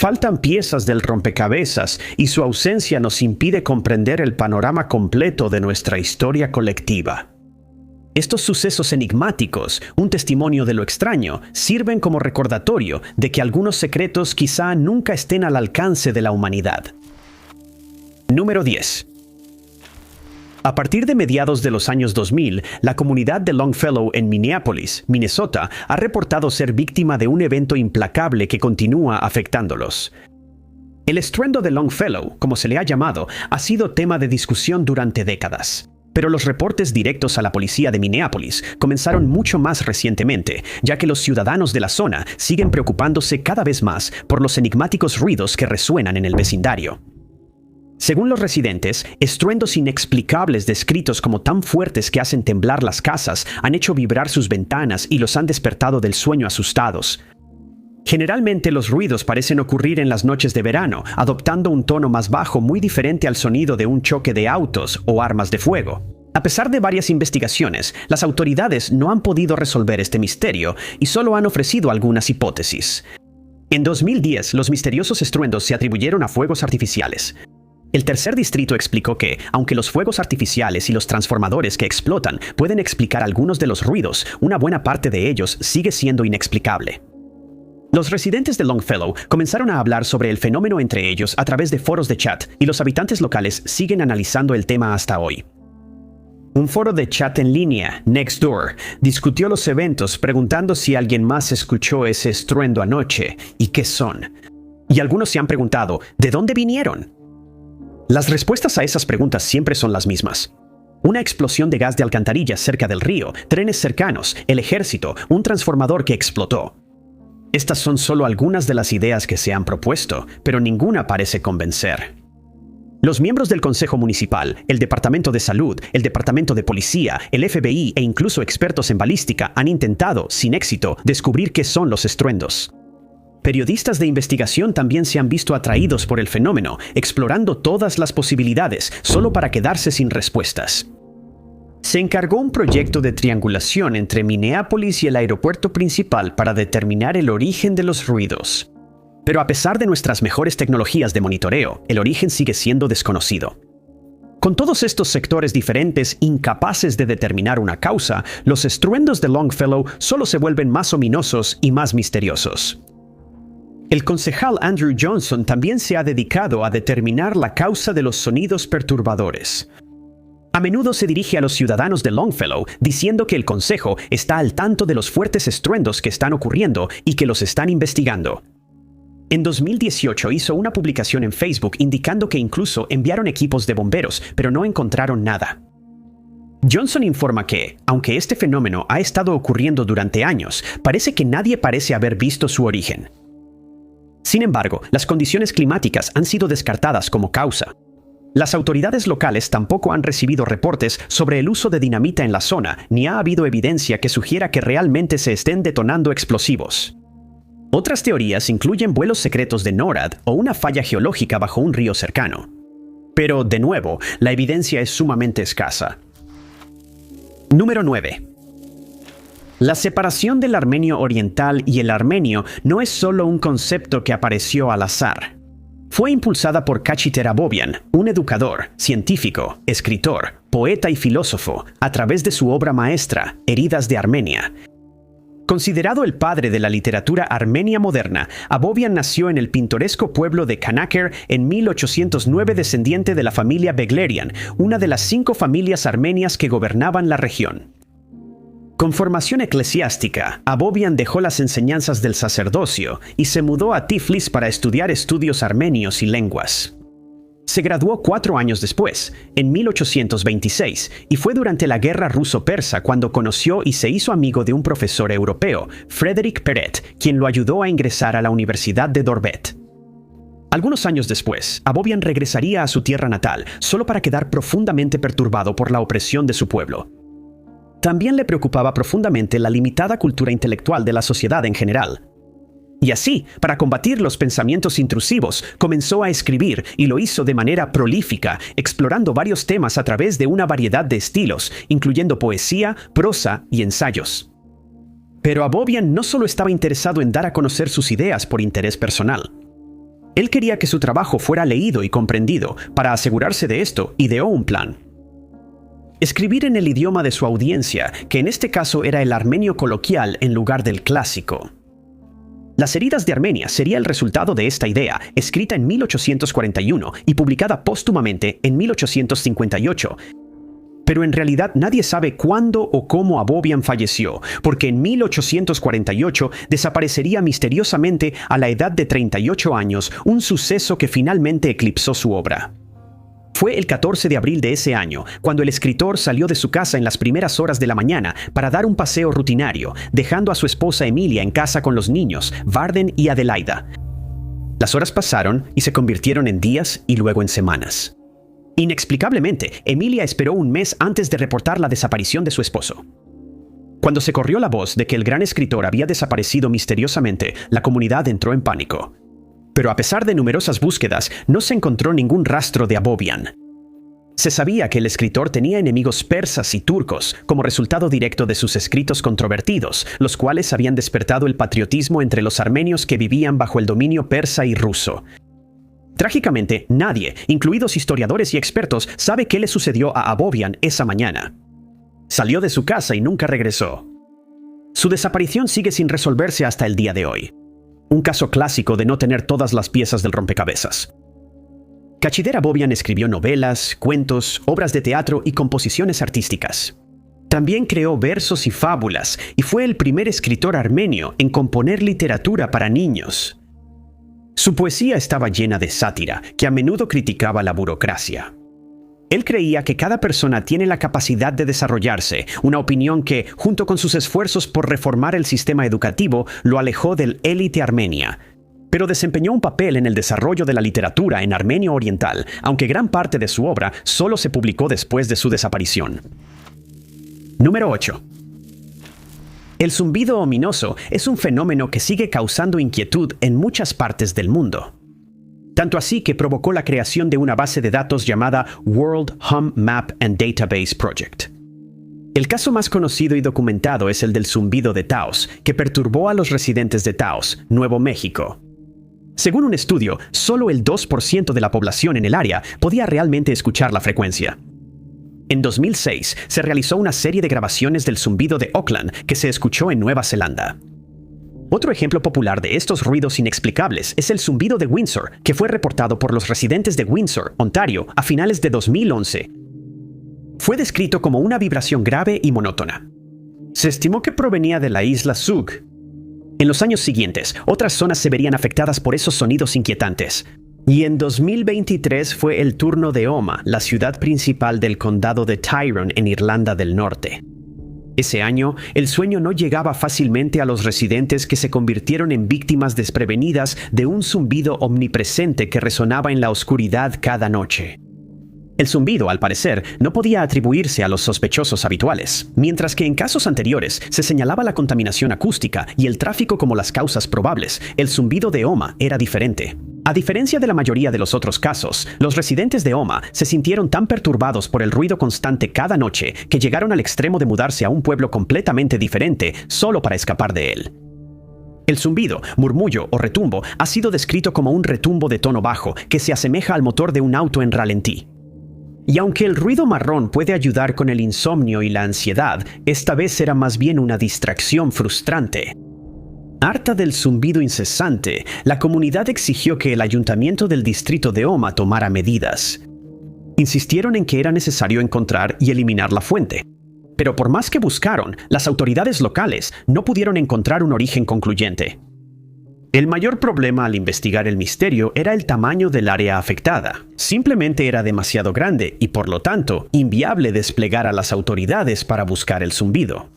faltan piezas del rompecabezas y su ausencia nos impide comprender el panorama completo de nuestra historia colectiva. Estos sucesos enigmáticos, un testimonio de lo extraño, sirven como recordatorio de que algunos secretos quizá nunca estén al alcance de la humanidad. Número 10. A partir de mediados de los años 2000, la comunidad de Longfellow en Minneapolis, Minnesota, ha reportado ser víctima de un evento implacable que continúa afectándolos. El estruendo de Longfellow, como se le ha llamado, ha sido tema de discusión durante décadas. Pero los reportes directos a la policía de Minneapolis comenzaron mucho más recientemente, ya que los ciudadanos de la zona siguen preocupándose cada vez más por los enigmáticos ruidos que resuenan en el vecindario. Según los residentes, estruendos inexplicables descritos como tan fuertes que hacen temblar las casas han hecho vibrar sus ventanas y los han despertado del sueño asustados. Generalmente los ruidos parecen ocurrir en las noches de verano, adoptando un tono más bajo muy diferente al sonido de un choque de autos o armas de fuego. A pesar de varias investigaciones, las autoridades no han podido resolver este misterio y solo han ofrecido algunas hipótesis. En 2010, los misteriosos estruendos se atribuyeron a fuegos artificiales. El tercer distrito explicó que, aunque los fuegos artificiales y los transformadores que explotan pueden explicar algunos de los ruidos, una buena parte de ellos sigue siendo inexplicable. Los residentes de Longfellow comenzaron a hablar sobre el fenómeno entre ellos a través de foros de chat, y los habitantes locales siguen analizando el tema hasta hoy. Un foro de chat en línea, Nextdoor, discutió los eventos preguntando si alguien más escuchó ese estruendo anoche y qué son. Y algunos se han preguntado, ¿de dónde vinieron? Las respuestas a esas preguntas siempre son las mismas. Una explosión de gas de alcantarillas cerca del río, trenes cercanos, el ejército, un transformador que explotó. Estas son solo algunas de las ideas que se han propuesto, pero ninguna parece convencer. Los miembros del Consejo Municipal, el Departamento de Salud, el Departamento de Policía, el FBI e incluso expertos en balística han intentado, sin éxito, descubrir qué son los estruendos. Periodistas de investigación también se han visto atraídos por el fenómeno, explorando todas las posibilidades, solo para quedarse sin respuestas. Se encargó un proyecto de triangulación entre Minneapolis y el aeropuerto principal para determinar el origen de los ruidos. Pero a pesar de nuestras mejores tecnologías de monitoreo, el origen sigue siendo desconocido. Con todos estos sectores diferentes incapaces de determinar una causa, los estruendos de Longfellow solo se vuelven más ominosos y más misteriosos. El concejal Andrew Johnson también se ha dedicado a determinar la causa de los sonidos perturbadores. A menudo se dirige a los ciudadanos de Longfellow diciendo que el consejo está al tanto de los fuertes estruendos que están ocurriendo y que los están investigando. En 2018 hizo una publicación en Facebook indicando que incluso enviaron equipos de bomberos, pero no encontraron nada. Johnson informa que, aunque este fenómeno ha estado ocurriendo durante años, parece que nadie parece haber visto su origen. Sin embargo, las condiciones climáticas han sido descartadas como causa. Las autoridades locales tampoco han recibido reportes sobre el uso de dinamita en la zona, ni ha habido evidencia que sugiera que realmente se estén detonando explosivos. Otras teorías incluyen vuelos secretos de NORAD o una falla geológica bajo un río cercano. Pero, de nuevo, la evidencia es sumamente escasa. Número 9. La separación del armenio oriental y el armenio no es solo un concepto que apareció al azar. Fue impulsada por Kachiter Abovian, un educador, científico, escritor, poeta y filósofo, a través de su obra maestra, Heridas de Armenia. Considerado el padre de la literatura armenia moderna, Abovian nació en el pintoresco pueblo de Kanaker en 1809, descendiente de la familia Beglerian, una de las 5 familias armenias que gobernaban la región. Con formación eclesiástica, Abovian dejó las enseñanzas del sacerdocio y se mudó a Tiflis para estudiar estudios armenios y lenguas. Se graduó 4 años después, en 1826, y fue durante la guerra ruso-persa cuando conoció y se hizo amigo de un profesor europeo, Frédéric Perret, quien lo ayudó a ingresar a la Universidad de Dorvet. Algunos años después, Abovian regresaría a su tierra natal, solo para quedar profundamente perturbado por la opresión de su pueblo. También le preocupaba profundamente la limitada cultura intelectual de la sociedad en general. Y así, para combatir los pensamientos intrusivos, comenzó a escribir y lo hizo de manera prolífica, explorando varios temas a través de una variedad de estilos, incluyendo poesía, prosa y ensayos. Pero Abovian no solo estaba interesado en dar a conocer sus ideas por interés personal. Él quería que su trabajo fuera leído y comprendido. Para asegurarse de esto, ideó un plan. Escribir en el idioma de su audiencia, que en este caso era el armenio coloquial en lugar del clásico. Las heridas de Armenia sería el resultado de esta idea, escrita en 1841 y publicada póstumamente en 1858. Pero en realidad nadie sabe cuándo o cómo Abovian falleció, porque en 1848 desaparecería misteriosamente a la edad de 38 años, un suceso que finalmente eclipsó su obra. Fue el 14 de abril de ese año, cuando el escritor salió de su casa en las primeras horas de la mañana para dar un paseo rutinario, dejando a su esposa Emilia en casa con los niños, Varden y Adelaida. Las horas pasaron y se convirtieron en días y luego en semanas. Inexplicablemente, Emilia esperó un mes antes de reportar la desaparición de su esposo. Cuando se corrió la voz de que el gran escritor había desaparecido misteriosamente, la comunidad entró en pánico. Pero a pesar de numerosas búsquedas, no se encontró ningún rastro de Abovian. Se sabía que el escritor tenía enemigos persas y turcos como resultado directo de sus escritos controvertidos, los cuales habían despertado el patriotismo entre los armenios que vivían bajo el dominio persa y ruso. Trágicamente, nadie, incluidos historiadores y expertos, sabe qué le sucedió a Abovian esa mañana. Salió de su casa y nunca regresó. Su desaparición sigue sin resolverse hasta el día de hoy. Un caso clásico de no tener todas las piezas del rompecabezas. Kachidar Abovian escribió novelas, cuentos, obras de teatro y composiciones artísticas. También creó versos y fábulas, y fue el primer escritor armenio en componer literatura para niños. Su poesía estaba llena de sátira, que a menudo criticaba la burocracia. Él creía que cada persona tiene la capacidad de desarrollarse, una opinión que, junto con sus esfuerzos por reformar el sistema educativo, lo alejó del élite armenia. Pero desempeñó un papel en el desarrollo de la literatura en armenio oriental, aunque gran parte de su obra solo se publicó después de su desaparición. Número 8. El zumbido ominoso es un fenómeno que sigue causando inquietud en muchas partes del mundo. Tanto así que provocó la creación de una base de datos llamada World Hum Map and Database Project. El caso más conocido y documentado es el del zumbido de Taos, que perturbó a los residentes de Taos, Nuevo México. Según un estudio, solo el 2% de la población en el área podía realmente escuchar la frecuencia. En 2006, se realizó una serie de grabaciones del zumbido de Auckland que se escuchó en Nueva Zelanda. Otro ejemplo popular de estos ruidos inexplicables es el zumbido de Windsor, que fue reportado por los residentes de Windsor, Ontario, a finales de 2011. Fue descrito como una vibración grave y monótona. Se estimó que provenía de la isla Zug. En los años siguientes, otras zonas se verían afectadas por esos sonidos inquietantes. Y en 2023 fue el turno de Omagh, la ciudad principal del condado de Tyrone en Irlanda del Norte. Ese año, el sueño no llegaba fácilmente a los residentes, que se convirtieron en víctimas desprevenidas de un zumbido omnipresente que resonaba en la oscuridad cada noche. El zumbido, al parecer, no podía atribuirse a los sospechosos habituales, mientras que en casos anteriores se señalaba la contaminación acústica y el tráfico como las causas probables. El zumbido de Omagh era diferente. A diferencia de la mayoría de los otros casos, los residentes de Omagh se sintieron tan perturbados por el ruido constante cada noche que llegaron al extremo de mudarse a un pueblo completamente diferente solo para escapar de él. El zumbido, murmullo o retumbo ha sido descrito como un retumbo de tono bajo que se asemeja al motor de un auto en ralentí. Y aunque el ruido marrón puede ayudar con el insomnio y la ansiedad, esta vez era más bien una distracción frustrante. Harta del zumbido incesante, la comunidad exigió que el ayuntamiento del distrito de Omagh tomara medidas. Insistieron en que era necesario encontrar y eliminar la fuente. Pero por más que buscaron, las autoridades locales no pudieron encontrar un origen concluyente. El mayor problema al investigar el misterio era el tamaño del área afectada. Simplemente era demasiado grande y, por lo tanto, inviable desplegar a las autoridades para buscar el zumbido.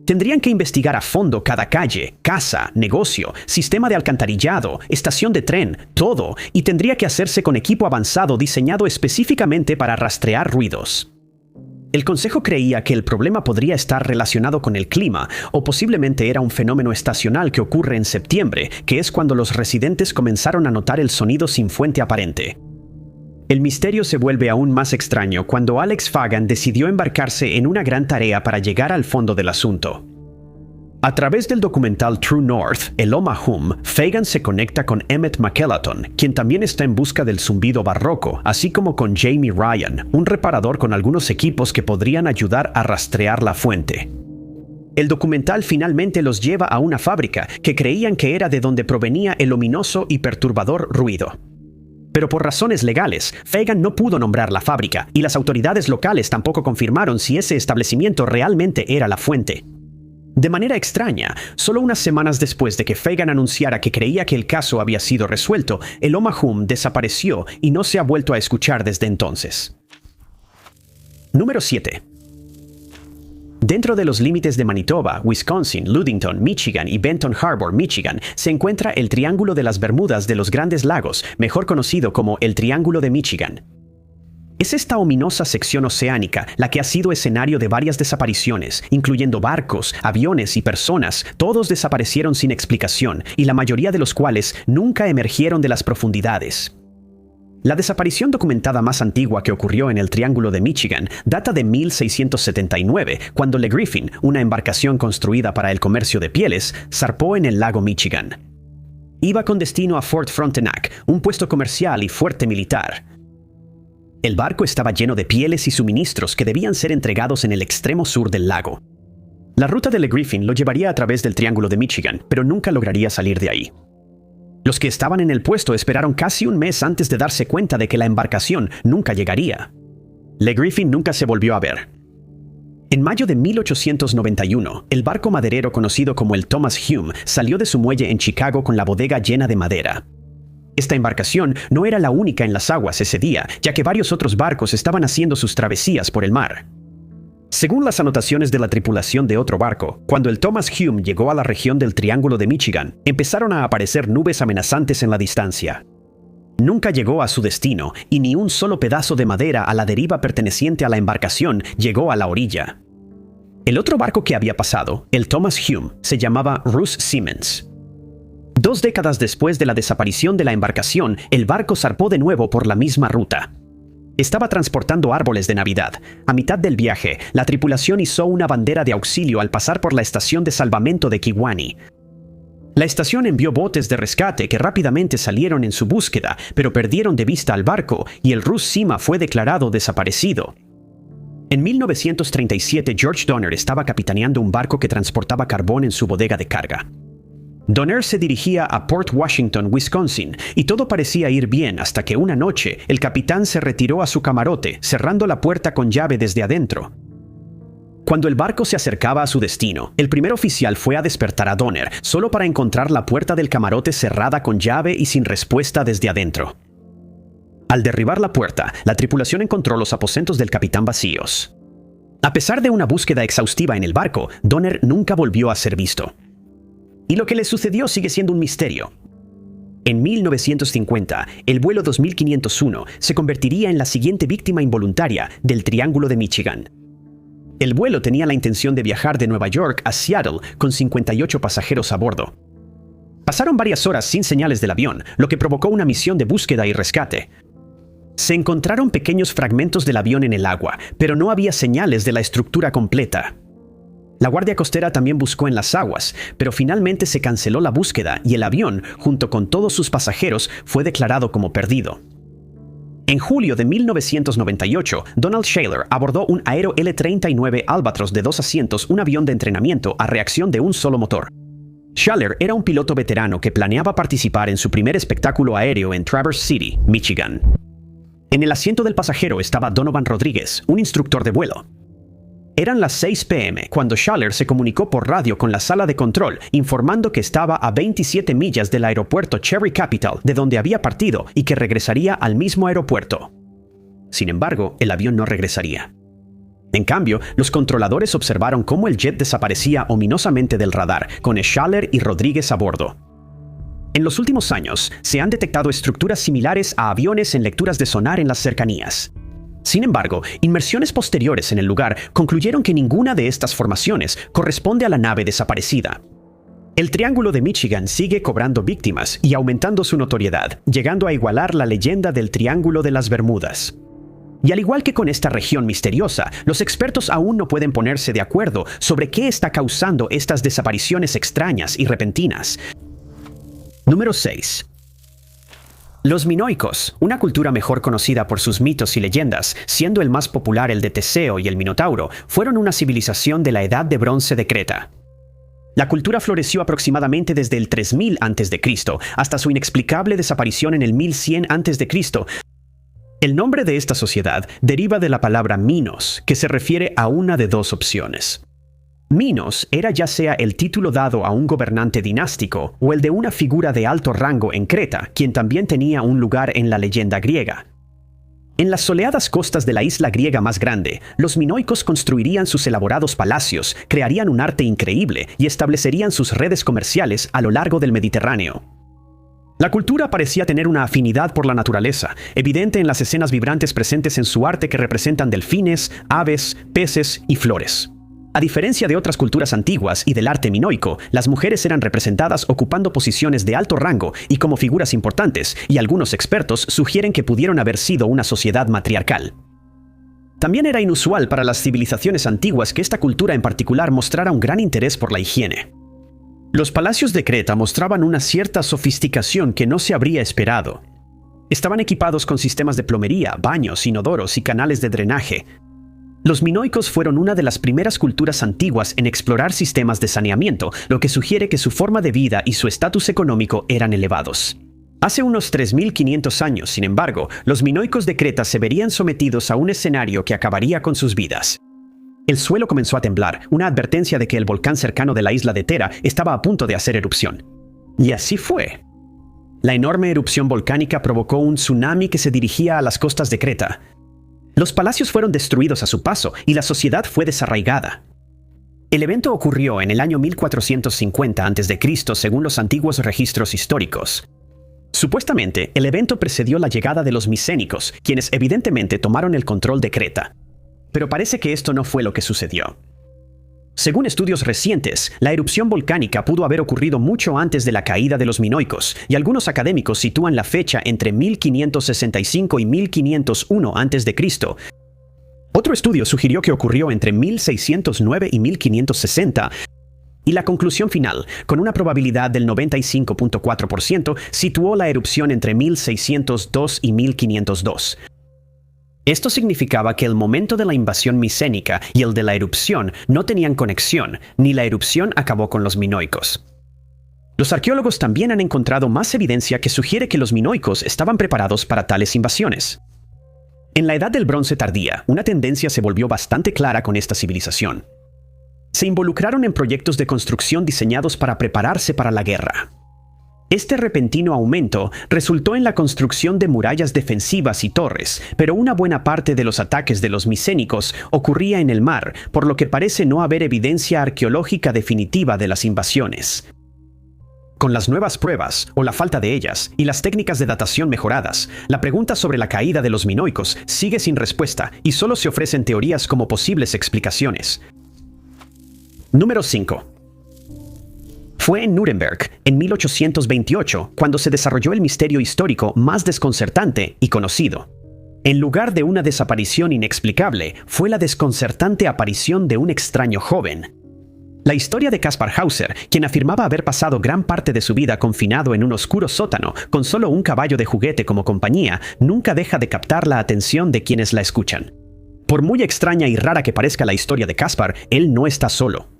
Tendrían que investigar a fondo cada calle, casa, negocio, sistema de alcantarillado, estación de tren, todo, y tendría que hacerse con equipo avanzado diseñado específicamente para rastrear ruidos. El consejo creía que el problema podría estar relacionado con el clima, o posiblemente era un fenómeno estacional que ocurre en septiembre, que es cuando los residentes comenzaron a notar el sonido sin fuente aparente. El misterio se vuelve aún más extraño cuando Alex Fagan decidió embarcarse en una gran tarea para llegar al fondo del asunto. A través del documental True North, El Omaha, Fagan se conecta con Emmett McElhatton, quien también está en busca del zumbido barroco, así como con Jamie Ryan, un reparador con algunos equipos que podrían ayudar a rastrear la fuente. El documental finalmente los lleva a una fábrica que creían que era de donde provenía el ominoso y perturbador ruido. Pero por razones legales, Fagan no pudo nombrar la fábrica, y las autoridades locales tampoco confirmaron si ese establecimiento realmente era la fuente. De manera extraña, solo unas semanas después de que Fagan anunciara que creía que el caso había sido resuelto, el Omaha desapareció y no se ha vuelto a escuchar desde entonces. Número 7. Dentro de los límites de Manitoba, Wisconsin, Ludington, Michigan y Benton Harbor, Michigan, se encuentra el Triángulo de las Bermudas de los Grandes Lagos, mejor conocido como el Triángulo de Michigan. Es esta ominosa sección oceánica la que ha sido escenario de varias desapariciones, incluyendo barcos, aviones y personas. Todos desaparecieron sin explicación, y la mayoría de los cuales nunca emergieron de las profundidades. La desaparición documentada más antigua que ocurrió en el Triángulo de Michigan data de 1679, cuando Le Griffin, una embarcación construida para el comercio de pieles, zarpó en el lago Michigan. Iba con destino a Fort Frontenac, un puesto comercial y fuerte militar. El barco estaba lleno de pieles y suministros que debían ser entregados en el extremo sur del lago. La ruta de Le Griffin lo llevaría a través del Triángulo de Michigan, pero nunca lograría salir de ahí. Los que estaban en el puesto esperaron casi un mes antes de darse cuenta de que la embarcación nunca llegaría. Le Griffin nunca se volvió a ver. En mayo de 1891, el barco maderero conocido como el Thomas Hume salió de su muelle en Chicago con la bodega llena de madera. Esta embarcación no era la única en las aguas ese día, ya que varios otros barcos estaban haciendo sus travesías por el mar. Según las anotaciones de la tripulación de otro barco, cuando el Thomas Hume llegó a la región del Triángulo de Michigan, empezaron a aparecer nubes amenazantes en la distancia. Nunca llegó a su destino, y ni un solo pedazo de madera a la deriva perteneciente a la embarcación llegó a la orilla. El otro barco que había pasado, el Thomas Hume, se llamaba Russ Simmons. 2 décadas después de la desaparición de la embarcación, el barco zarpó de nuevo por la misma ruta. Estaba transportando árboles de Navidad. A mitad del viaje, la tripulación izó una bandera de auxilio al pasar por la estación de salvamento de Kewaunee. La estación envió botes de rescate que rápidamente salieron en su búsqueda, pero perdieron de vista al barco y el Russ Sima fue declarado desaparecido. En 1937, George Donner estaba capitaneando un barco que transportaba carbón en su bodega de carga. Donner se dirigía a Port Washington, Wisconsin, y todo parecía ir bien hasta que una noche el capitán se retiró a su camarote, cerrando la puerta con llave desde adentro. Cuando el barco se acercaba a su destino, el primer oficial fue a despertar a Donner, solo para encontrar la puerta del camarote cerrada con llave y sin respuesta desde adentro. Al derribar la puerta, la tripulación encontró los aposentos del capitán vacíos. A pesar de una búsqueda exhaustiva en el barco, Donner nunca volvió a ser visto. Y lo que le sucedió sigue siendo un misterio. En 1950, el vuelo 2501 se convertiría en la siguiente víctima involuntaria del Triángulo de Michigan. El vuelo tenía la intención de viajar de Nueva York a Seattle con 58 pasajeros a bordo. Pasaron varias horas sin señales del avión, lo que provocó una misión de búsqueda y rescate. Se encontraron pequeños fragmentos del avión en el agua, pero no había señales de la estructura completa. La Guardia Costera también buscó en las aguas, pero finalmente se canceló la búsqueda y el avión, junto con todos sus pasajeros, fue declarado como perdido. En julio de 1998, Donald Shaler abordó un Aero L-39 Albatros de 2 asientos, un avión de entrenamiento a reacción de un solo motor. Shaler era un piloto veterano que planeaba participar en su primer espectáculo aéreo en Traverse City, Michigan. En el asiento del pasajero estaba Donovan Rodríguez, un instructor de vuelo. Eran las 6 p.m. cuando Shaler se comunicó por radio con la sala de control, informando que estaba a 27 millas del aeropuerto Cherry Capital, de donde había partido, y que regresaría al mismo aeropuerto. Sin embargo, el avión no regresaría. En cambio, los controladores observaron cómo el jet desaparecía ominosamente del radar, con Shaler y Rodríguez a bordo. En los últimos años, se han detectado estructuras similares a aviones en lecturas de sonar en las cercanías. Sin embargo, inmersiones posteriores en el lugar concluyeron que ninguna de estas formaciones corresponde a la nave desaparecida. El Triángulo de Michigan sigue cobrando víctimas y aumentando su notoriedad, llegando a igualar la leyenda del Triángulo de las Bermudas. Y al igual que con esta región misteriosa, los expertos aún no pueden ponerse de acuerdo sobre qué está causando estas desapariciones extrañas y repentinas. Número 6. Los minoicos, una cultura mejor conocida por sus mitos y leyendas, siendo el más popular el de Teseo y el Minotauro, fueron una civilización de la Edad de Bronce de Creta. La cultura floreció aproximadamente desde el 3000 a.C. hasta su inexplicable desaparición en el 1100 a.C. El nombre de esta sociedad deriva de la palabra Minos, que se refiere a una de dos opciones. Minos era ya sea el título dado a un gobernante dinástico o el de una figura de alto rango en Creta, quien también tenía un lugar en la leyenda griega. En las soleadas costas de la isla griega más grande, los minoicos construirían sus elaborados palacios, crearían un arte increíble y establecerían sus redes comerciales a lo largo del Mediterráneo. La cultura parecía tener una afinidad por la naturaleza, evidente en las escenas vibrantes presentes en su arte que representan delfines, aves, peces y flores. A diferencia de otras culturas antiguas y del arte minoico, las mujeres eran representadas ocupando posiciones de alto rango y como figuras importantes, y algunos expertos sugieren que pudieron haber sido una sociedad matriarcal. También era inusual para las civilizaciones antiguas que esta cultura en particular mostrara un gran interés por la higiene. Los palacios de Creta mostraban una cierta sofisticación que no se habría esperado. Estaban equipados con sistemas de plomería, baños, inodoros y canales de drenaje. Los minoicos fueron una de las primeras culturas antiguas en explorar sistemas de saneamiento, lo que sugiere que su forma de vida y su estatus económico eran elevados. Hace unos 3500 años, sin embargo, los minoicos de Creta se verían sometidos a un escenario que acabaría con sus vidas. El suelo comenzó a temblar, una advertencia de que el volcán cercano de la isla de Thera estaba a punto de hacer erupción. Y así fue. La enorme erupción volcánica provocó un tsunami que se dirigía a las costas de Creta. Los palacios fueron destruidos a su paso y la sociedad fue desarraigada. El evento ocurrió en el año 1450 a.C. según los antiguos registros históricos. Supuestamente, el evento precedió la llegada de los micénicos, quienes evidentemente tomaron el control de Creta. Pero parece que esto no fue lo que sucedió. Según estudios recientes, la erupción volcánica pudo haber ocurrido mucho antes de la caída de los minoicos, y algunos académicos sitúan la fecha entre 1565 y 1501 a.C. Otro estudio sugirió que ocurrió entre 1609 y 1560, y la conclusión final, con una probabilidad del 95.4%, situó la erupción entre 1602 y 1502. Esto significaba que el momento de la invasión micénica y el de la erupción no tenían conexión, ni la erupción acabó con los minoicos. Los arqueólogos también han encontrado más evidencia que sugiere que los minoicos estaban preparados para tales invasiones. En la Edad del Bronce tardía, una tendencia se volvió bastante clara con esta civilización. Se involucraron en proyectos de construcción diseñados para prepararse para la guerra. Este repentino aumento resultó en la construcción de murallas defensivas y torres, pero una buena parte de los ataques de los micénicos ocurría en el mar, por lo que parece no haber evidencia arqueológica definitiva de las invasiones. Con las nuevas pruebas, o la falta de ellas, y las técnicas de datación mejoradas, la pregunta sobre la caída de los minoicos sigue sin respuesta y solo se ofrecen teorías como posibles explicaciones. Número 5. Fue en Nuremberg, en 1828, cuando se desarrolló el misterio histórico más desconcertante y conocido. En lugar de una desaparición inexplicable, fue la desconcertante aparición de un extraño joven. La historia de Kaspar Hauser, quien afirmaba haber pasado gran parte de su vida confinado en un oscuro sótano, con solo un caballo de juguete como compañía, nunca deja de captar la atención de quienes la escuchan. Por muy extraña y rara que parezca la historia de Kaspar, él no está solo.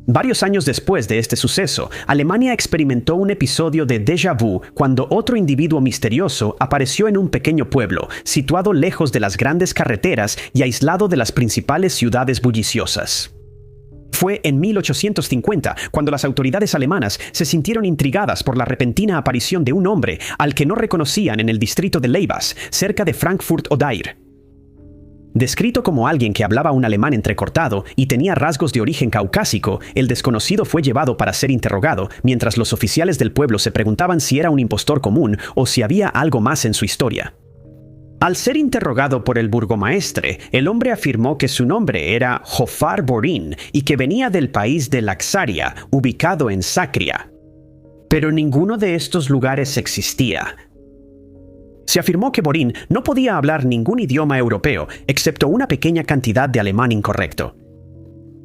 Varios años después de este suceso, Alemania experimentó un episodio de déjà vu cuando otro individuo misterioso apareció en un pequeño pueblo, situado lejos de las grandes carreteras y aislado de las principales ciudades bulliciosas. Fue en 1850 cuando las autoridades alemanas se sintieron intrigadas por la repentina aparición de un hombre al que no reconocían en el distrito de Leibas, cerca de Frankfurt Oder. Descrito como alguien que hablaba un alemán entrecortado y tenía rasgos de origen caucásico, el desconocido fue llevado para ser interrogado, mientras los oficiales del pueblo se preguntaban si era un impostor común o si había algo más en su historia. Al ser interrogado por el burgomaestre, el hombre afirmó que su nombre era Jofar Borin y que venía del país de Laxaria, ubicado en Sacria. Pero ninguno de estos lugares existía. Se afirmó que Borín no podía hablar ningún idioma europeo, excepto una pequeña cantidad de alemán incorrecto.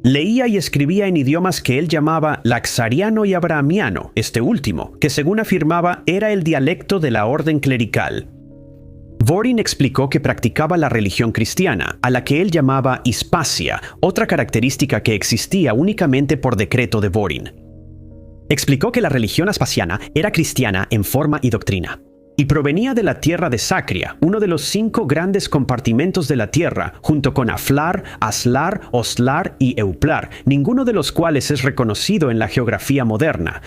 Leía y escribía en idiomas que él llamaba laxariano y abrahamiano, este último, que según afirmaba era el dialecto de la orden clerical. Borín explicó que practicaba la religión cristiana, a la que él llamaba Hispasia, otra característica que existía únicamente por decreto de Borín. Explicó que la religión aspasiana era cristiana en forma y doctrina, y provenía de la tierra de Sacria, uno de los 5 grandes compartimentos de la tierra, junto con Aflar, Aslar, Oslar y Euplar, ninguno de los cuales es reconocido en la geografía moderna.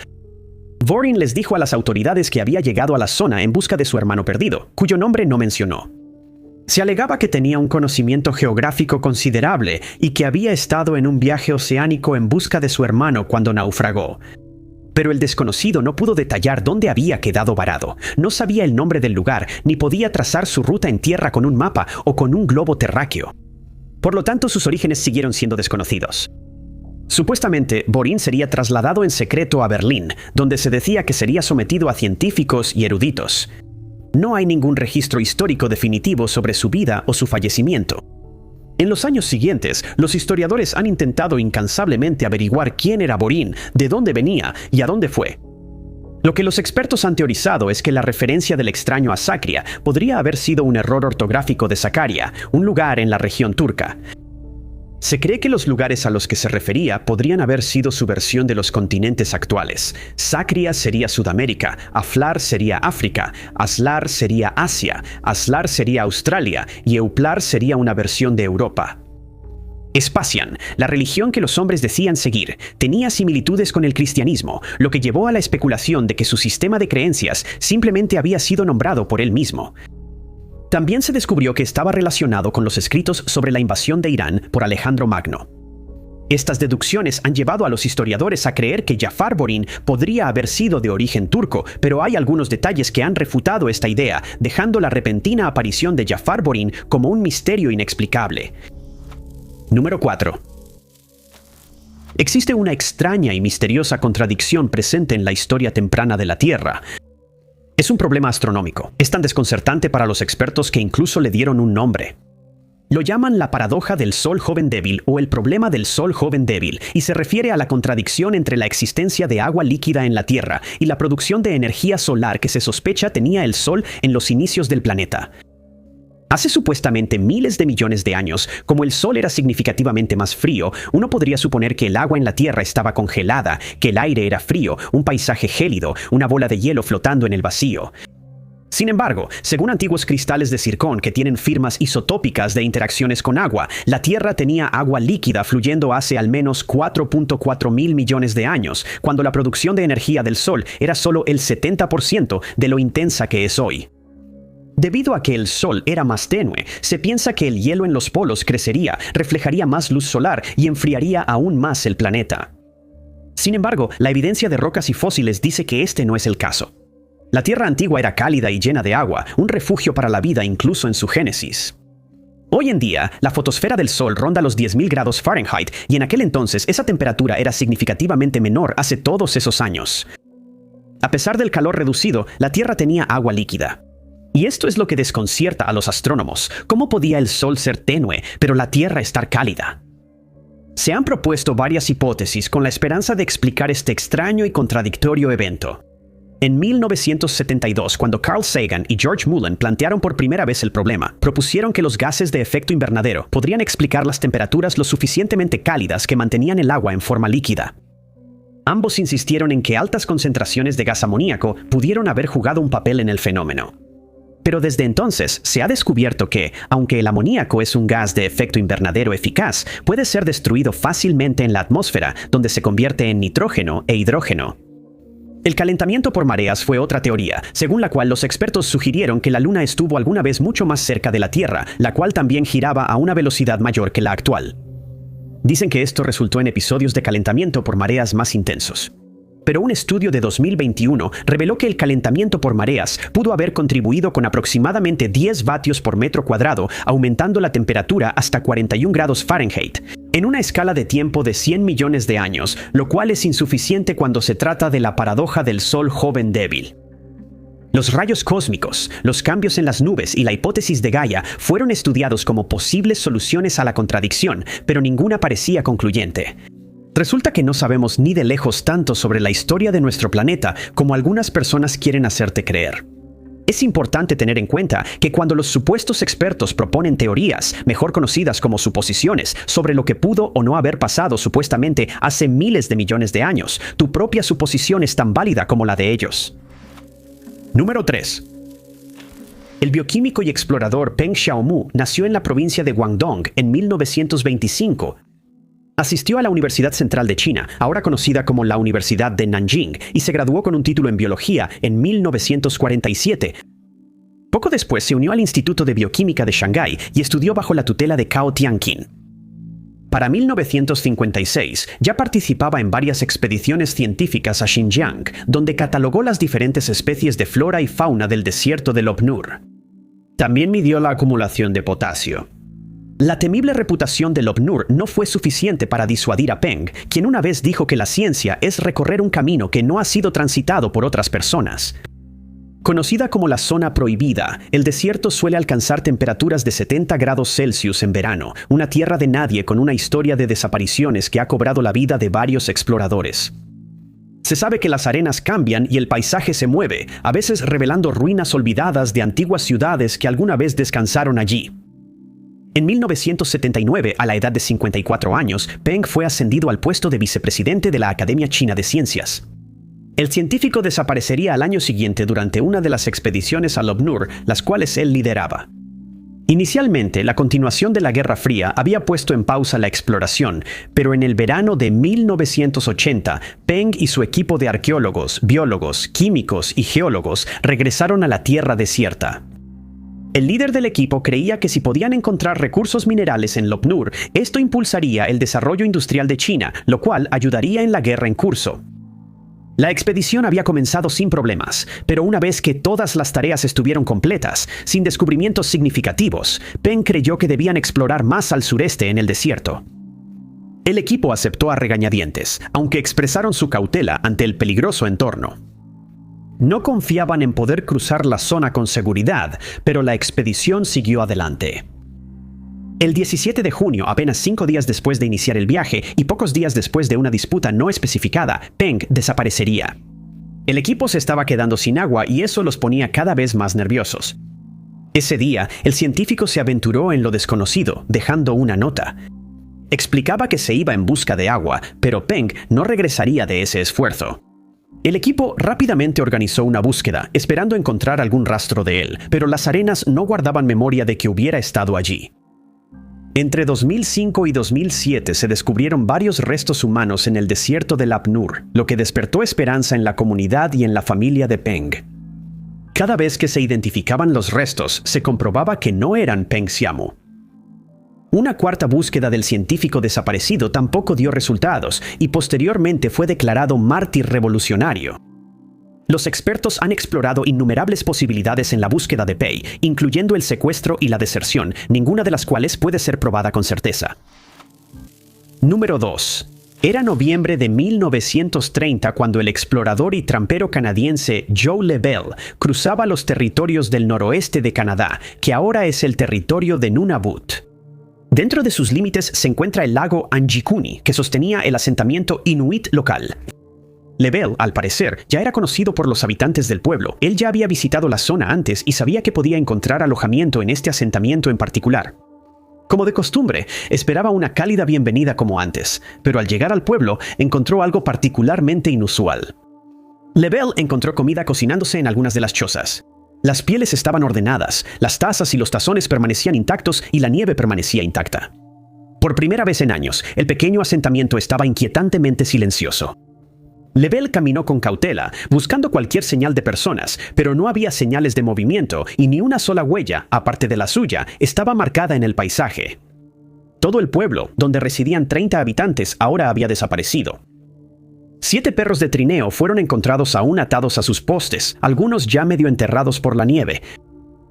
Borín les dijo a las autoridades que había llegado a la zona en busca de su hermano perdido, cuyo nombre no mencionó. Se alegaba que tenía un conocimiento geográfico considerable y que había estado en un viaje oceánico en busca de su hermano cuando naufragó. Pero el desconocido no pudo detallar dónde había quedado varado, no sabía el nombre del lugar, ni podía trazar su ruta en tierra con un mapa o con un globo terráqueo. Por lo tanto, sus orígenes siguieron siendo desconocidos. Supuestamente, Borín sería trasladado en secreto a Berlín, donde se decía que sería sometido a científicos y eruditos. No hay ningún registro histórico definitivo sobre su vida o su fallecimiento. En los años siguientes, los historiadores han intentado incansablemente averiguar quién era Borín, de dónde venía y a dónde fue. Lo que los expertos han teorizado es que la referencia del extraño a Sacria podría haber sido un error ortográfico de Sakarya, un lugar en la región turca. Se cree que los lugares a los que se refería podrían haber sido su versión de los continentes actuales. Sacria sería Sudamérica, Aflar sería África, Aslar sería Asia, Aslar sería Australia y Euplar sería una versión de Europa. Espasian, la religión que los hombres decían seguir, tenía similitudes con el cristianismo, lo que llevó a la especulación de que su sistema de creencias simplemente había sido nombrado por él mismo. También se descubrió que estaba relacionado con los escritos sobre la invasión de Irán por Alejandro Magno. Estas deducciones han llevado a los historiadores a creer que Jafar Borín podría haber sido de origen turco, pero hay algunos detalles que han refutado esta idea, dejando la repentina aparición de Jafar Borín como un misterio inexplicable. Número 4. Existe una extraña y misteriosa contradicción presente en la historia temprana de la Tierra. Es un problema astronómico. Es tan desconcertante para los expertos que incluso le dieron un nombre. Lo llaman la paradoja del Sol joven débil o el problema del Sol joven débil, y se refiere a la contradicción entre la existencia de agua líquida en la Tierra y la producción de energía solar que se sospecha tenía el Sol en los inicios del planeta. Hace supuestamente miles de millones de años, como el Sol era significativamente más frío, uno podría suponer que el agua en la Tierra estaba congelada, que el aire era frío, un paisaje gélido, una bola de hielo flotando en el vacío. Sin embargo, según antiguos cristales de zircón que tienen firmas isotópicas de interacciones con agua, la Tierra tenía agua líquida fluyendo hace al menos 4.4 mil millones de años, cuando la producción de energía del Sol era solo el 70% de lo intensa que es hoy. Debido a que el Sol era más tenue, se piensa que el hielo en los polos crecería, reflejaría más luz solar y enfriaría aún más el planeta. Sin embargo, la evidencia de rocas y fósiles dice que este no es el caso. La Tierra antigua era cálida y llena de agua, un refugio para la vida incluso en su génesis. Hoy en día, la fotosfera del Sol ronda los 10.000 grados Fahrenheit y en aquel entonces esa temperatura era significativamente menor hace todos esos años. A pesar del calor reducido, la Tierra tenía agua líquida. Y esto es lo que desconcierta a los astrónomos. ¿Cómo podía el Sol ser tenue, pero la Tierra estar cálida? Se han propuesto varias hipótesis con la esperanza de explicar este extraño y contradictorio evento. En 1972, cuando Carl Sagan y George Mullen plantearon por primera vez el problema, propusieron que los gases de efecto invernadero podrían explicar las temperaturas lo suficientemente cálidas que mantenían el agua en forma líquida. Ambos insistieron en que altas concentraciones de gas amoníaco pudieron haber jugado un papel en el fenómeno. Pero desde entonces se ha descubierto que, aunque el amoníaco es un gas de efecto invernadero eficaz, puede ser destruido fácilmente en la atmósfera, donde se convierte en nitrógeno e hidrógeno. El calentamiento por mareas fue otra teoría, según la cual los expertos sugirieron que la Luna estuvo alguna vez mucho más cerca de la Tierra, la cual también giraba a una velocidad mayor que la actual. Dicen que esto resultó en episodios de calentamiento por mareas más intensos. Pero un estudio de 2021 reveló que el calentamiento por mareas pudo haber contribuido con aproximadamente 10 vatios por metro cuadrado, aumentando la temperatura hasta 41 grados Fahrenheit, en una escala de tiempo de 100 millones de años, lo cual es insuficiente cuando se trata de la paradoja del Sol joven débil. Los rayos cósmicos, los cambios en las nubes y la hipótesis de Gaia fueron estudiados como posibles soluciones a la contradicción, pero ninguna parecía concluyente. Resulta que no sabemos ni de lejos tanto sobre la historia de nuestro planeta como algunas personas quieren hacerte creer. Es importante tener en cuenta que cuando los supuestos expertos proponen teorías, mejor conocidas como suposiciones, sobre lo que pudo o no haber pasado supuestamente hace miles de millones de años, tu propia suposición es tan válida como la de ellos. Número 3. El bioquímico y explorador Peng Xiaomu nació en la provincia de Guangdong en 1925. Asistió a la Universidad Central de China, ahora conocida como la Universidad de Nanjing, y se graduó con un título en biología en 1947. Poco después se unió al Instituto de Bioquímica de Shanghái y estudió bajo la tutela de Cao Tianqin. Para 1956 ya participaba en varias expediciones científicas a Xinjiang, donde catalogó las diferentes especies de flora y fauna del desierto de Lop Nur. También midió la acumulación de potasio. La temible reputación de Lop Nur no fue suficiente para disuadir a Peng, quien una vez dijo que la ciencia es recorrer un camino que no ha sido transitado por otras personas. Conocida como la zona prohibida, el desierto suele alcanzar temperaturas de 70 grados Celsius en verano, una tierra de nadie con una historia de desapariciones que ha cobrado la vida de varios exploradores. Se sabe que las arenas cambian y el paisaje se mueve, a veces revelando ruinas olvidadas de antiguas ciudades que alguna vez descansaron allí. En 1979, a la edad de 54 años, Peng fue ascendido al puesto de vicepresidente de la Academia China de Ciencias. El científico desaparecería al año siguiente durante una de las expediciones a Lop Nur, las cuales él lideraba. Inicialmente, la continuación de la Guerra Fría había puesto en pausa la exploración, pero en el verano de 1980, Peng y su equipo de arqueólogos, biólogos, químicos y geólogos regresaron a la tierra desierta. El líder del equipo creía que si podían encontrar recursos minerales en Lop Nur, esto impulsaría el desarrollo industrial de China, lo cual ayudaría en la guerra en curso. La expedición había comenzado sin problemas, pero una vez que todas las tareas estuvieron completas, sin descubrimientos significativos, Peng creyó que debían explorar más al sureste en el desierto. El equipo aceptó a regañadientes, aunque expresaron su cautela ante el peligroso entorno. No confiaban en poder cruzar la zona con seguridad, pero la expedición siguió adelante. El 17 de junio, apenas 5 días después de iniciar el viaje y pocos días después de una disputa no especificada, Peng desaparecería. El equipo se estaba quedando sin agua y eso los ponía cada vez más nerviosos. Ese día, el científico se aventuró en lo desconocido, dejando una nota. Explicaba que se iba en busca de agua, pero Peng no regresaría de ese esfuerzo. El equipo rápidamente organizó una búsqueda, esperando encontrar algún rastro de él, pero las arenas no guardaban memoria de que hubiera estado allí. Entre 2005 y 2007 se descubrieron varios restos humanos en el desierto de Lop Nur, lo que despertó esperanza en la comunidad y en la familia de Peng. Cada vez que se identificaban los restos, se comprobaba que no eran Peng Xiaomu. Una cuarta búsqueda del científico desaparecido tampoco dio resultados y posteriormente fue declarado mártir revolucionario. Los expertos han explorado innumerables posibilidades en la búsqueda de Pei, incluyendo el secuestro y la deserción, ninguna de las cuales puede ser probada con certeza. Número 2. Era noviembre de 1930 cuando el explorador y trampero canadiense Joe Lebel cruzaba los territorios del noroeste de Canadá, que ahora es el territorio de Nunavut. Dentro de sus límites se encuentra el lago Anjikuni, que sostenía el asentamiento inuit local. Lebel, al parecer, ya era conocido por los habitantes del pueblo. Él ya había visitado la zona antes y sabía que podía encontrar alojamiento en este asentamiento en particular. Como de costumbre, esperaba una cálida bienvenida como antes, pero al llegar al pueblo encontró algo particularmente inusual. Lebel encontró comida cocinándose en algunas de las chozas. Las pieles estaban ordenadas, las tazas y los tazones permanecían intactos y la nieve permanecía intacta. Por primera vez en años, el pequeño asentamiento estaba inquietantemente silencioso. Lebel caminó con cautela, buscando cualquier señal de personas, pero no había señales de movimiento y ni una sola huella, aparte de la suya, estaba marcada en el paisaje. Todo el pueblo, donde residían 30 habitantes, ahora había desaparecido. 7 perros de trineo fueron encontrados aún atados a sus postes, algunos ya medio enterrados por la nieve.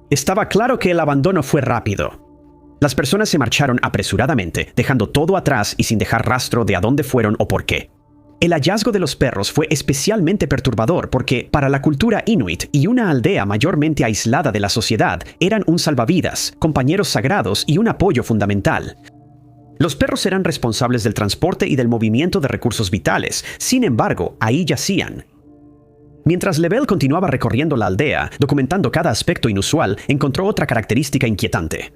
Estaba claro que el abandono fue rápido. Las personas se marcharon apresuradamente, dejando todo atrás y sin dejar rastro de a dónde fueron o por qué. El hallazgo de los perros fue especialmente perturbador porque, para la cultura inuit y una aldea mayormente aislada de la sociedad, eran un salvavidas, compañeros sagrados y un apoyo fundamental. Los perros eran responsables del transporte y del movimiento de recursos vitales, sin embargo, ahí yacían. Mientras Lebel continuaba recorriendo la aldea, documentando cada aspecto inusual, encontró otra característica inquietante.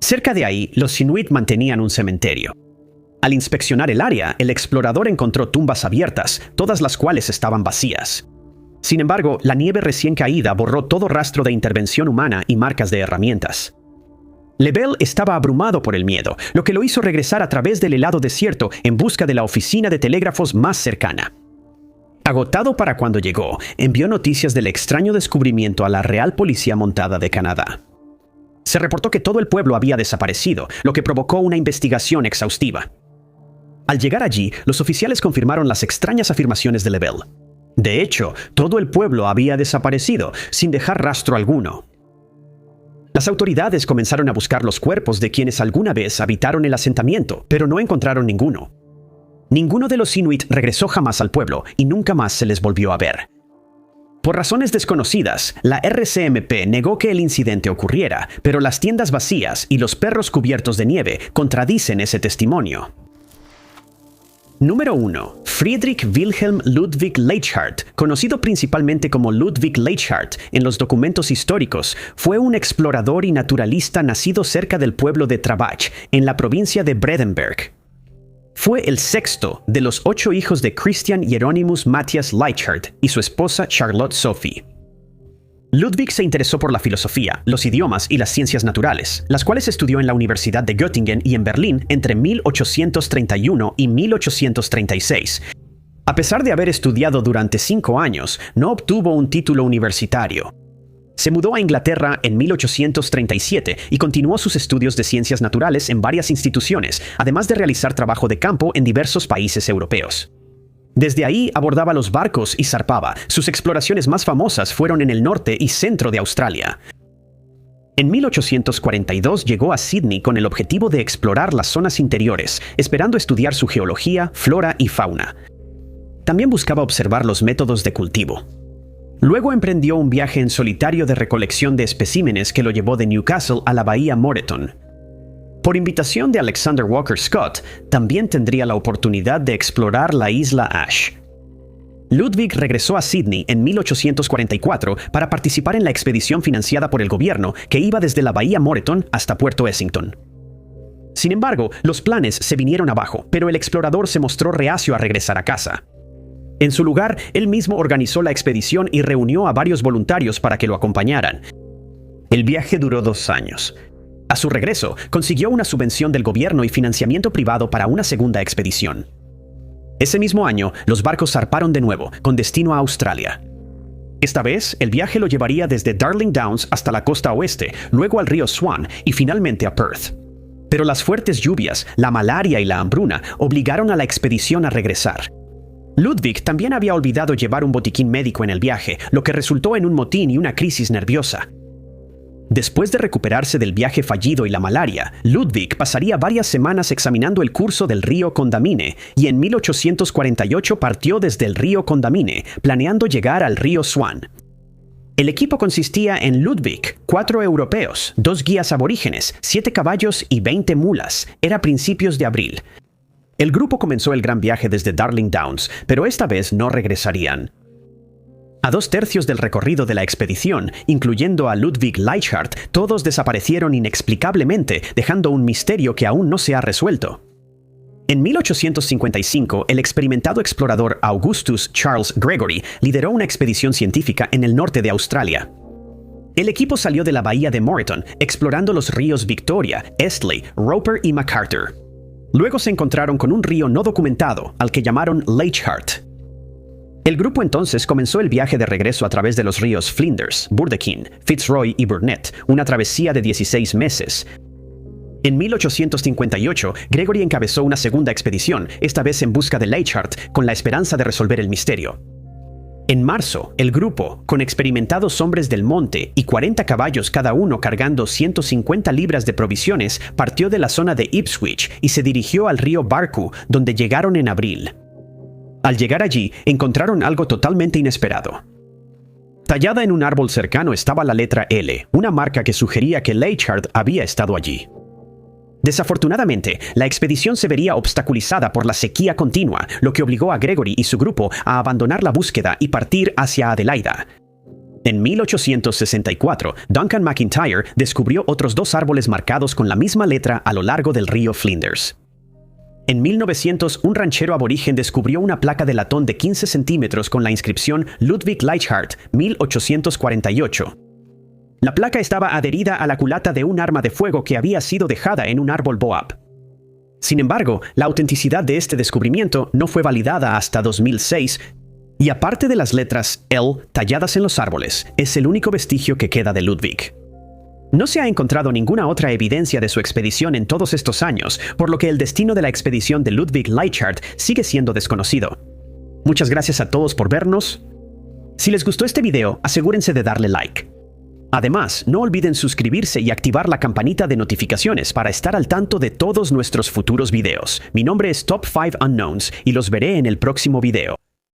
Cerca de ahí, los inuit mantenían un cementerio. Al inspeccionar el área, el explorador encontró tumbas abiertas, todas las cuales estaban vacías. Sin embargo, la nieve recién caída borró todo rastro de intervención humana y marcas de herramientas. Lebel estaba abrumado por el miedo, lo que lo hizo regresar a través del helado desierto en busca de la oficina de telégrafos más cercana. Agotado para cuando llegó, envió noticias del extraño descubrimiento a la Real Policía Montada de Canadá. Se reportó que todo el pueblo había desaparecido, lo que provocó una investigación exhaustiva. Al llegar allí, los oficiales confirmaron las extrañas afirmaciones de Lebel. De hecho, todo el pueblo había desaparecido, sin dejar rastro alguno. Las autoridades comenzaron a buscar los cuerpos de quienes alguna vez habitaron el asentamiento, pero no encontraron ninguno. Ninguno de los inuit regresó jamás al pueblo y nunca más se les volvió a ver. Por razones desconocidas, la RCMP negó que el incidente ocurriera, pero las tiendas vacías y los perros cubiertos de nieve contradicen ese testimonio. Número 1. Friedrich Wilhelm Ludwig Leichhardt, conocido principalmente como Ludwig Leichhardt en los documentos históricos, fue un explorador y naturalista nacido cerca del pueblo de Trabach, en la provincia de Bredenberg. Fue el sexto de los 8 hijos de Christian Hieronymus Matthias Leichhardt y su esposa Charlotte Sophie. Ludwig se interesó por la filosofía, los idiomas y las ciencias naturales, las cuales estudió en la Universidad de Göttingen y en Berlín entre 1831 y 1836. A pesar de haber estudiado durante 5 años, no obtuvo un título universitario. Se mudó a Inglaterra en 1837 y continuó sus estudios de ciencias naturales en varias instituciones, además de realizar trabajo de campo en diversos países europeos. Desde ahí abordaba los barcos y zarpaba. Sus exploraciones más famosas fueron en el norte y centro de Australia. En 1842 llegó a Sydney con el objetivo de explorar las zonas interiores, esperando estudiar su geología, flora y fauna. También buscaba observar los métodos de cultivo. Luego emprendió un viaje en solitario de recolección de especímenes que lo llevó de Newcastle a la bahía Moreton. Por invitación de Alexander Walker Scott, también tendría la oportunidad de explorar la isla Ash. Ludwig regresó a Sydney en 1844 para participar en la expedición financiada por el gobierno que iba desde la bahía Moreton hasta Puerto Essington. Sin embargo, los planes se vinieron abajo, pero el explorador se mostró reacio a regresar a casa. En su lugar, él mismo organizó la expedición y reunió a varios voluntarios para que lo acompañaran. El viaje duró 2 años. A su regreso, consiguió una subvención del gobierno y financiamiento privado para una segunda expedición. Ese mismo año, los barcos zarparon de nuevo, con destino a Australia. Esta vez, el viaje lo llevaría desde Darling Downs hasta la costa oeste, luego al río Swan y finalmente a Perth. Pero las fuertes lluvias, la malaria y la hambruna obligaron a la expedición a regresar. Ludwig también había olvidado llevar un botiquín médico en el viaje, lo que resultó en un motín y una crisis nerviosa. Después de recuperarse del viaje fallido y la malaria, Ludwig pasaría varias semanas examinando el curso del río Condamine y en 1848 partió desde el río Condamine, planeando llegar al río Swan. El equipo consistía en Ludwig, 4 europeos, 2 guías aborígenes, 7 caballos y 20 mulas. Era principios de abril. El grupo comenzó el gran viaje desde Darling Downs, pero esta vez no regresarían. A 2/3 del recorrido de la expedición, incluyendo a Ludwig Leichhardt, todos desaparecieron inexplicablemente, dejando un misterio que aún no se ha resuelto. En 1855, el experimentado explorador Augustus Charles Gregory lideró una expedición científica en el norte de Australia. El equipo salió de la bahía de Moreton, explorando los ríos Victoria, Estley, Roper y MacArthur. Luego se encontraron con un río no documentado, al que llamaron Leichhardt. El grupo entonces comenzó el viaje de regreso a través de los ríos Flinders, Burdekin, Fitzroy y Burnett, una travesía de 16 meses. En 1858, Gregory encabezó una segunda expedición, esta vez en busca de Leichhardt, con la esperanza de resolver el misterio. En marzo, el grupo, con experimentados hombres del monte y 40 caballos cada uno cargando 150 libras de provisiones, partió de la zona de Ipswich y se dirigió al río Barcoo, donde llegaron en abril. Al llegar allí, encontraron algo totalmente inesperado. Tallada en un árbol cercano estaba la letra L, una marca que sugería que Leichhardt había estado allí. Desafortunadamente, la expedición se vería obstaculizada por la sequía continua, lo que obligó a Gregory y su grupo a abandonar la búsqueda y partir hacia Adelaida. En 1864, Duncan McIntyre descubrió otros 2 árboles marcados con la misma letra a lo largo del río Flinders. En 1900, un ranchero aborigen descubrió una placa de latón de 15 centímetros con la inscripción Ludwig Leichhardt, 1848. La placa estaba adherida a la culata de un arma de fuego que había sido dejada en un árbol boab. Sin embargo, la autenticidad de este descubrimiento no fue validada hasta 2006, y aparte de las letras L talladas en los árboles, es el único vestigio que queda de Ludwig. No se ha encontrado ninguna otra evidencia de su expedición en todos estos años, por lo que el destino de la expedición de Ludwig Leichhardt sigue siendo desconocido. Muchas gracias a todos por vernos. Si les gustó este video, asegúrense de darle like. Además, no olviden suscribirse y activar la campanita de notificaciones para estar al tanto de todos nuestros futuros videos. Mi nombre es Top 5 Unknowns y los veré en el próximo video.